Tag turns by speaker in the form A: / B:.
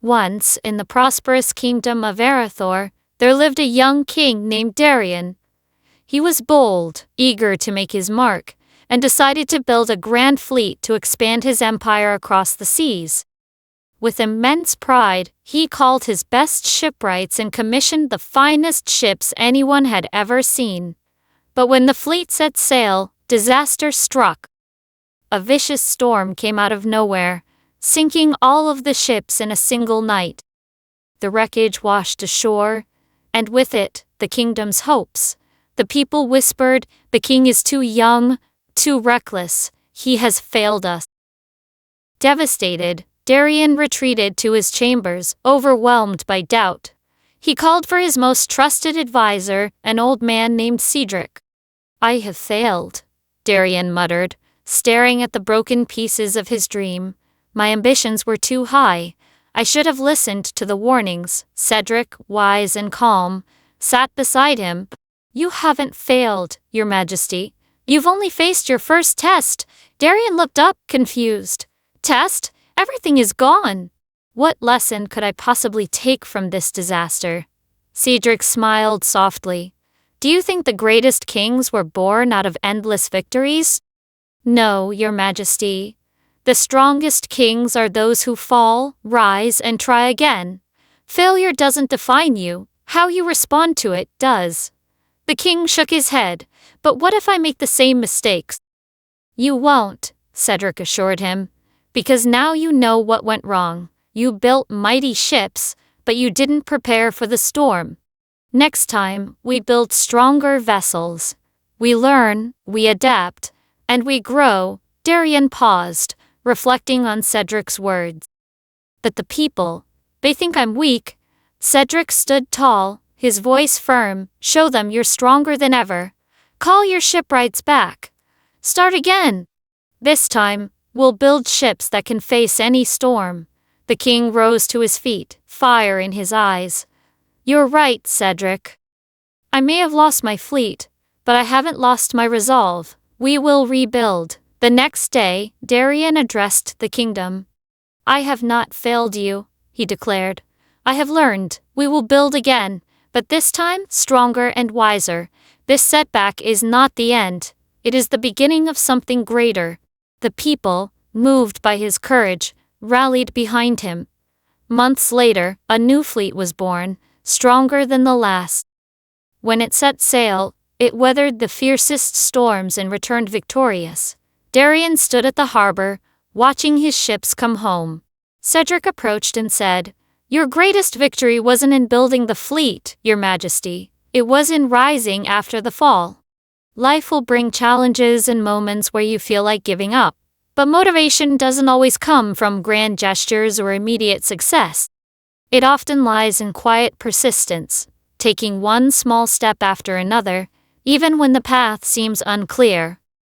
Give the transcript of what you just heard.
A: Once, in the prosperous kingdom of Arathor, there lived a young king named Darion. He was bold, eager to make his mark, and decided to build a grand fleet to expand his empire across the seas. With immense pride, he called his best shipwrights and commissioned the finest ships anyone had ever seen. But when the fleet set sail, disaster struck. A vicious storm came out of nowhere, sinking all of the ships in a single night. The wreckage washed ashore, and with it, the kingdom's hopes. The people whispered, "The king is too young, too reckless, he has failed us." Devastated, Darion retreated to his chambers, overwhelmed by doubt. He called for his most trusted advisor, an old man named Cedric. "I have failed," Darion muttered, staring at the broken pieces of his dream. "My ambitions were too high. I should have listened to the warnings." Cedric, wise and calm, sat beside him. "You haven't failed, Your Majesty. You've only faced your first test." Darion looked up, confused. "Test? Everything is gone. What lesson could I possibly take from this disaster?" Cedric smiled softly. "Do you think the greatest kings were born out of endless victories? No, Your Majesty. The strongest kings are those who fall, rise, and try again. Failure doesn't define you, how you respond to it does." The king shook his head. "But what if I make the same mistakes?" "You won't," Cedric assured him, "because now you know what went wrong. You built mighty ships, but you didn't prepare for the storm. Next time, we build stronger vessels. We learn, we adapt, and we grow." Darion paused, reflecting on Cedric's words. "But the people, they think I'm weak." Cedric stood tall, his voice firm. "Show them you're stronger than ever. Call your shipwrights back. Start again. This time, we'll build ships that can face any storm." The king rose to his feet, fire in his eyes. "You're right, Cedric. I may have lost my fleet, but I haven't lost my resolve. We will rebuild." The next day, Darion addressed the kingdom. "I have not failed you," he declared. "I have learned. We will build again, but this time stronger and wiser. This setback is not the end. It is the beginning of something greater." The people, moved by his courage, rallied behind him. Months later, a new fleet was born, stronger than the last. When it set sail, it weathered the fiercest storms and returned victorious. Darion stood at the harbor, watching his ships come home. Cedric approached and said, "Your greatest victory wasn't in building the fleet, Your Majesty. It was in rising after the fall. Life will bring challenges and moments where you feel like giving up. But motivation doesn't always come from grand gestures or immediate success. It often lies in quiet persistence, taking one small step after another, even when the path seems unclear."